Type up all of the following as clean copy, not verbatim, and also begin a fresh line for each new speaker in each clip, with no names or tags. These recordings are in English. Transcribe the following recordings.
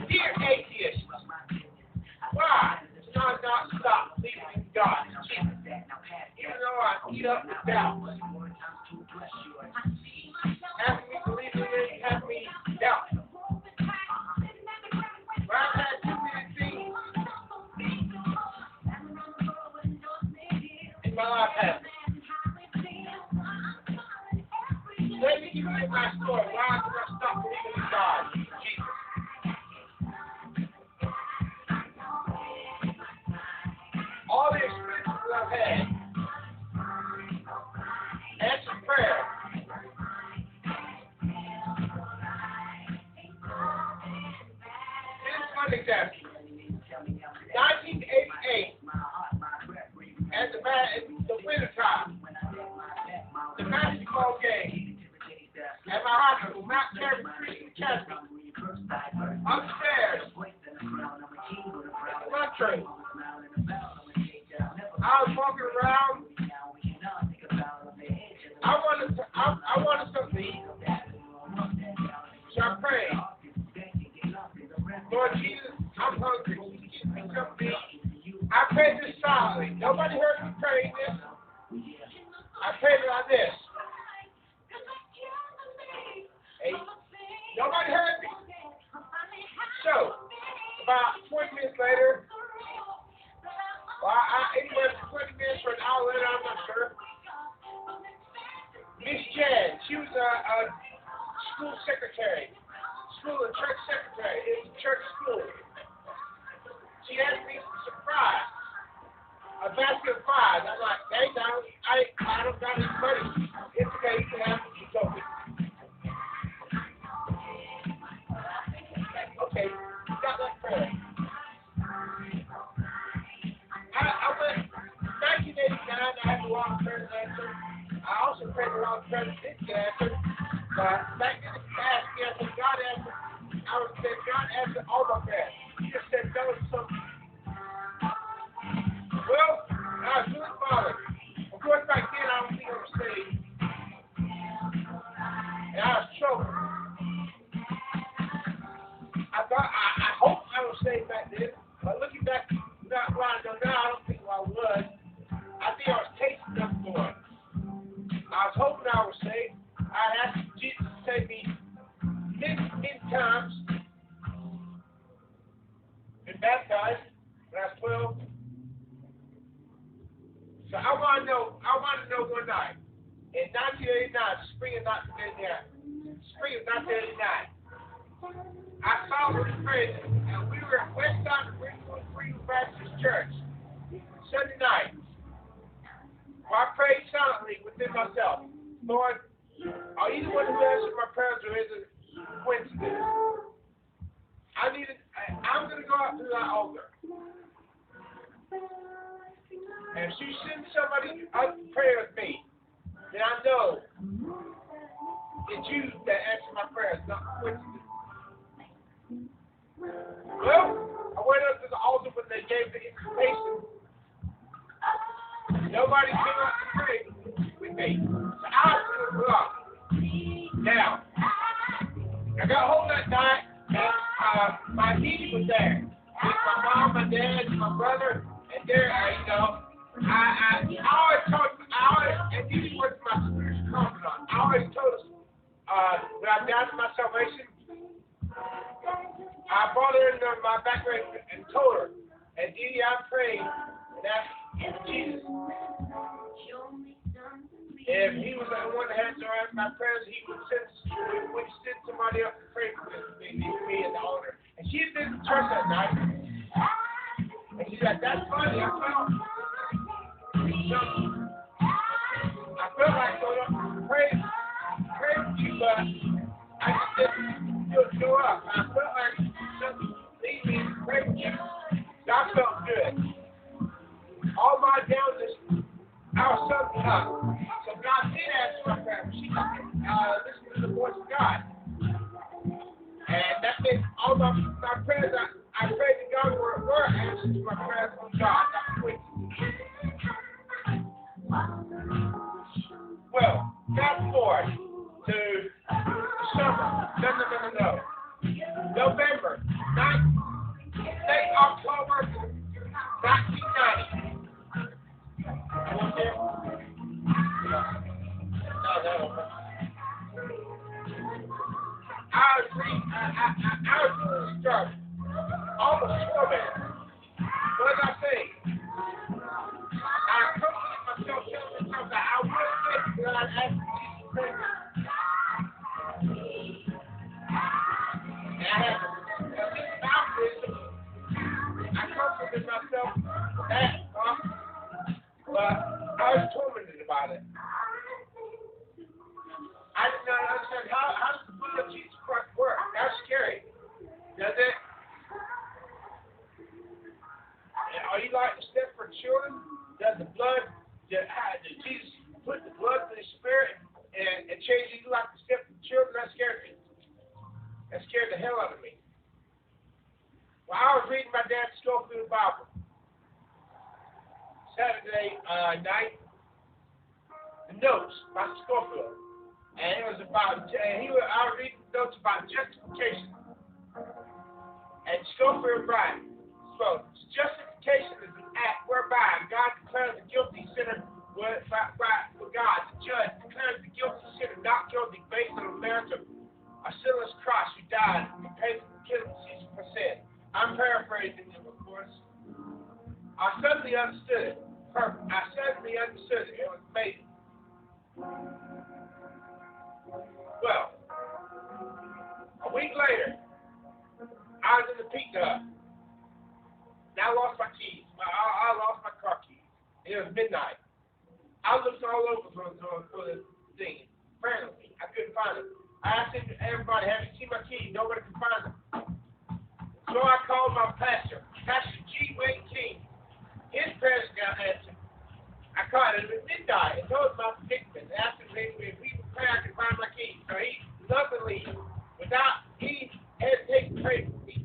Dear atheists, why do I not stop believing in God? Even though I eat up with doubt. Have me believe in it, have me doubt. But I've had too many things in my life happen. Let me give you my story. Why did I stop believing in God? Jesus. All the experiences that I've had, answered prayer. Here's one example. 1988, at the winter time, the basketball game at my high school, Mount Carey Christian Academy, upstairs, lunchroom. I was walking around. I wanted something. So I prayed. Lord Jesus, I'm hungry. Give me something. I prayed this silently. Nobody heard me praying this. I prayed it like this. Hey, nobody heard me. So, about 20 minutes later, anywhere from 20 minutes or an hour later, I'm not sure. Miss Jan, she was a school secretary, school and church secretary. It was a church school. She asked me to surprise a basket of fries. I'm like, hey, now I don't got any money. It's okay, you can have it. She told me. Okay, you got that prayer. I went 1989. I had a lot of prayers answered. I also prayed a lot of prayers that didn't get answered. But back in the past, I said God answered. I would say God answered all my prayers. He just said no to something. Well, I was really bothered. Of course, back then I don't think I was saved, and I was troubled. I hope I was saved back then. But looking back, not what I know now, I don't think I was. I think I was tasting up for it. I was hoping I was saved. I asked Jesus to save me many times. Been baptized when I was 12. So I want to know one night, in 1989, spring of 1989, I saw this friend, and we were at West Side of Greenville Baptist Church, Sunday night. Well, I prayed silently within myself. Lord, are you the one who answered my prayers, or is it a coincidence? I'm going to go out to that altar. And if you send somebody out to pray with me, then I know it's you that answered my prayers, not coincidence. Well, I went up to the altar when they gave the invitation. Nobody came out to pray with me. So I was going to go out. Now, I got home that night, and my niece was there. With my mom, my dad, my brother, and they're, I always told, and these was my spiritual confidant. I always told us, when I doubted my salvation, I brought her into my background and told her, and Dee, I prayed and asked Jesus if he was the one that answered my prayers, he would send somebody else to pray for me at the altar. And she had been to church that night, and she's like, that's funny, I felt like going up and pray for you, but I just didn't show up. I felt like something lead me to pray for you. I felt good. All my downness, I was something up. So God did answer my prayer. She listened to the voice of God. And that meant all my prayers I prayed to God were answers to my prayers from God, not quick. Well, fast forward to summer. No. November 9th, late October 1990. You want there? No. I was really struck. Almost tormented. What did I say? I comforted myself, telling myself that I would say God asked me to pray. And I had this boundary. I comforted myself that, but I was tormented about it. I did not understand how does the blood of Jesus Christ work? That's scary. Does it? Are you like to step for children? Does the blood, did Jesus put the blood in the spirit and change you like to step for children? That scared me. That scared the hell out of me. Well, I was reading my dad's Schofield Bible Saturday night, the notes by Schofield. And it was about, I was reading notes about justification. And Schofield writes, so justification is an act whereby God declares the guilty sinner for God. The judge declares the guilty sinner not guilty based on the merits of a sinless Christ who died and paid the penalty for sin. I'm paraphrasing him, of course. I suddenly understood it. Perfect. I suddenly understood it. It was amazing. Well, a week later, I was in the pizza hut. And I lost my keys. I lost my car keys. It was midnight. I looked all over for the thing. Apparently, I couldn't find them. I asked everybody, have you seen my keys? Nobody could find them. So I called my pastor, Pastor G. Wayne King. His parents got answered. I called him at midnight and told him my predicament. Asked him if he would pray I could find my keys. So he lovingly, without any hesitation, prayed for me.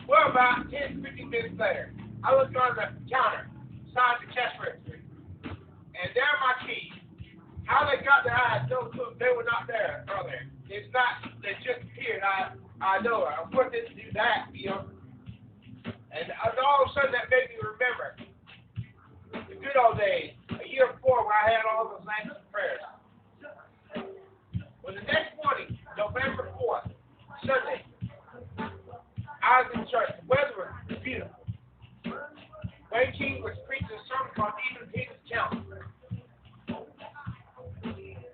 Well, about 10, 15 minutes later, I looked on the counter, beside the cash register, and there are my keys. How they got there, I had no clue. They were not there earlier. It's not, they just appeared. I know. Of course, they didn't do that, you know. And all of a sudden, that made me remember the good old days, a year before, where I had all those answered prayers. Well, the next morning, November 4th, Sunday, I was in church. The weather was beautiful. Wayne King was preaching a sermon called Even Peter's Count.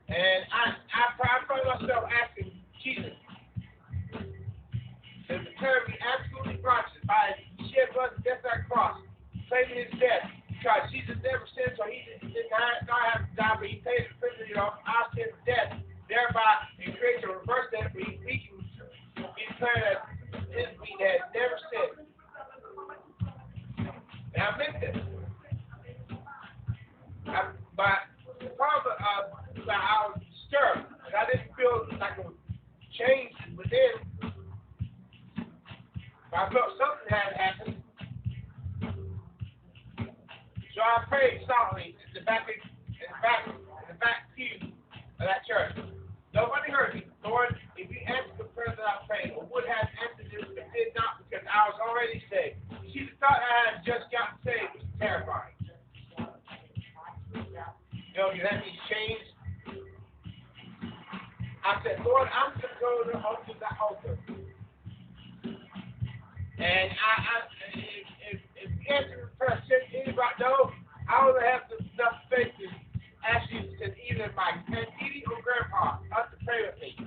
And I found myself asking Jesus to declare me absolutely righteous by his shed blood and death on the cross, claiming his death. Because Jesus never sinned, so he did not have to die, but he paid the penalty of our sin and death. Thereby, he creates a reverse death where we can declare that his being had never sinned. And I meant this. But the problem, I was disturbed, and I didn't feel like a change within. But I felt something had happened. So I prayed solemnly in the back pew of that church. Nobody heard me. Lord, if you answered the prayer that I prayed, or would have answered this, but did not, because I was already saved. You see, the thought I had just gotten saved was terrifying. You know, you had me changed. I said, Lord, I'm going to go to the altar. And if you answer the prayer, anybody know, I only have enough faith to ask you to send either my granddaddy or grandpa up to pray with me.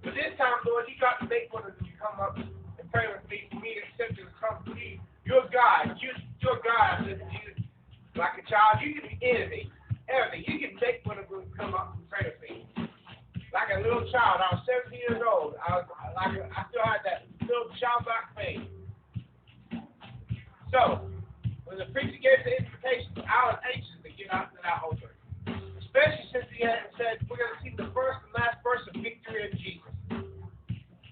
But this time, Lord, you got to make one of them come up and pray with me for me to accept it and come to you. You're God. You're God. I said to you, like a child, you can be anything, everything. You can make one of them come up and pray with me. Like a little child, I was 17 years old. I still had that little childlike faith. So, when the preacher gave the invitation, I was anxious to get out to that altar. Especially since he had said, we're going to see the first and last verse of Victory of Jesus.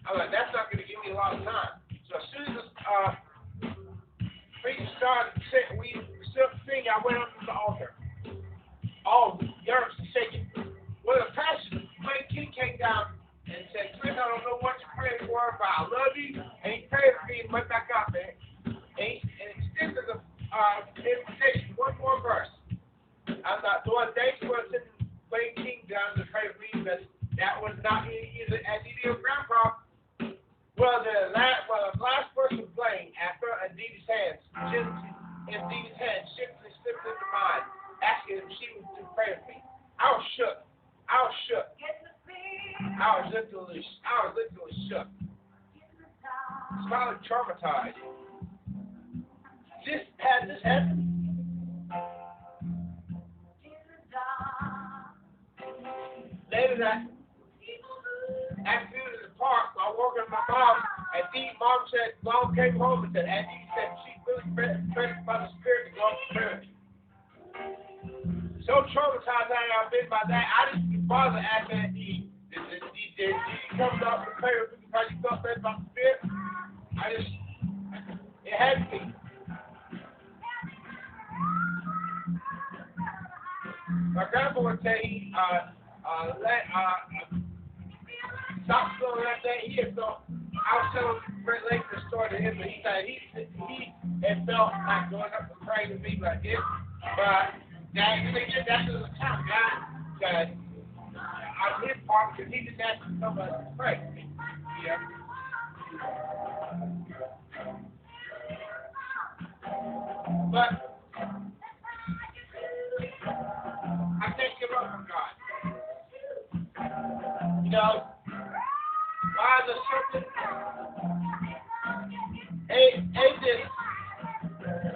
I was like, that's not going to give me a lot of time. So as soon as the preacher started singing, I went up to the altar. All nervous and shaking. Well, the pastor, Wayne King, came down and said, Cliff, That was not either Aditya or Grandpa. Well, the last person playing after Aditi's hands, Aditi's hands shifted into mine, asking if she would pray with me. I was shook. I was literally shook. Slightly traumatized. This happened. Later that afternoon in the park, while walking with my mom, Mom came home and said, Auntie said she really pressed by the Spirit to go to prayer. So traumatized I've been by that, I didn't bother asking Auntie, did you come up to pray with me because you felt pressed by the Spirit? It had to be. My grandpa would say, stop doing that day. I was telling Brett Lake the story to him, but he said he had felt like going up and praying to me like this, but that's the time God on his part because he didn't ask somebody to pray. Yeah. But I can't give up on God. You know, why is there something? Atheists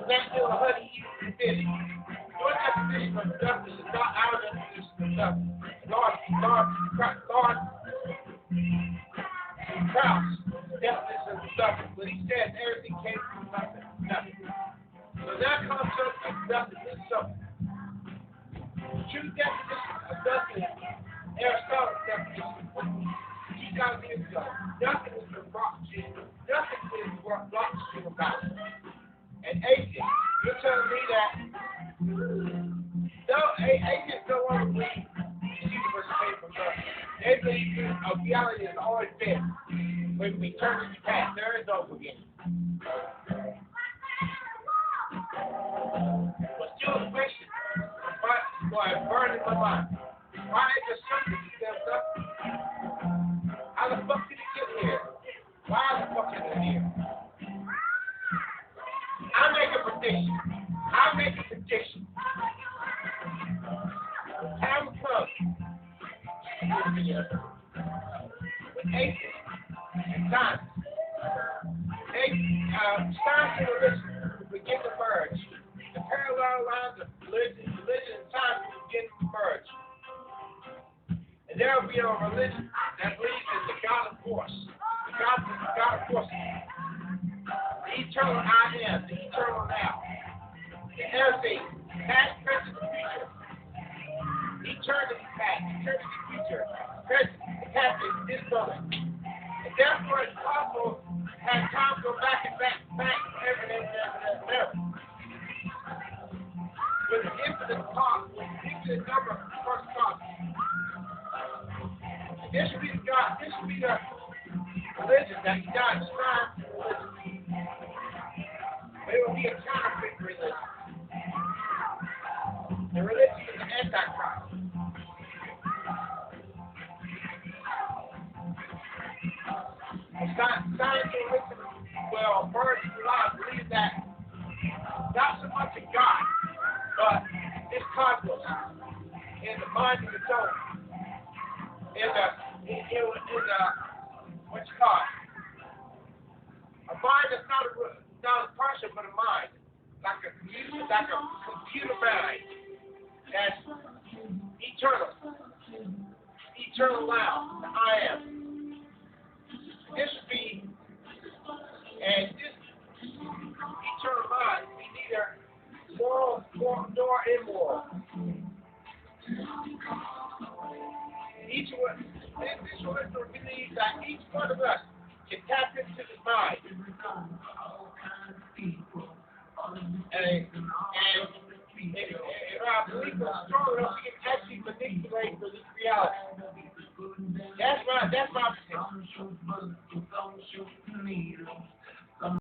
not do a honey you did. Your definition of justice is not our definition of justice. Lord Krauss' definition of justice, but he says everything came from nothing. So that concept of justice is something. The true definition of justice, Aristotle's definition, 2,000 years ago, nothing is the rock shit. Nothing is what rock shit about. And atheists, you're telling me that atheists don't want to believe the universe came from nothing. They believe a reality has always been. When we turn to the past, there is no beginning. But still the question, why burning my mind? Why is there something to them stuff? How the fuck did it get here? Why the fuck is it here? I make a prediction. Time will come. With atheists and science. Science and religion will begin to merge. The parallel lines of religion and science will begin to merge. And there will be a religion that believes in the God of force. The God of force. The eternal I am, the eternal now. The everything, past, present, future. Eternity past, eternity future. Present, happening this moment. And therefore it's possible to have time go back forever and ever. With an infinite cost, with an infinite number of first costs. This should be the God, this should be the religion that God describes as religion. But it will be a counterfeit religion. The religion is the Antichrist. Science and religion will merge in life, believe that not so much in God, but this cosmos, in the mind of the soul, in what you call it? A mind that's not a person, but a mind, like a computer mind that's eternal now, the I am. This would be, and this eternal mind would be neither moral nor immoral. Each one, this one believes that each one of us can tap into the mind. And if our belief is strong enough, we can actually manipulate for this reality. That's my position.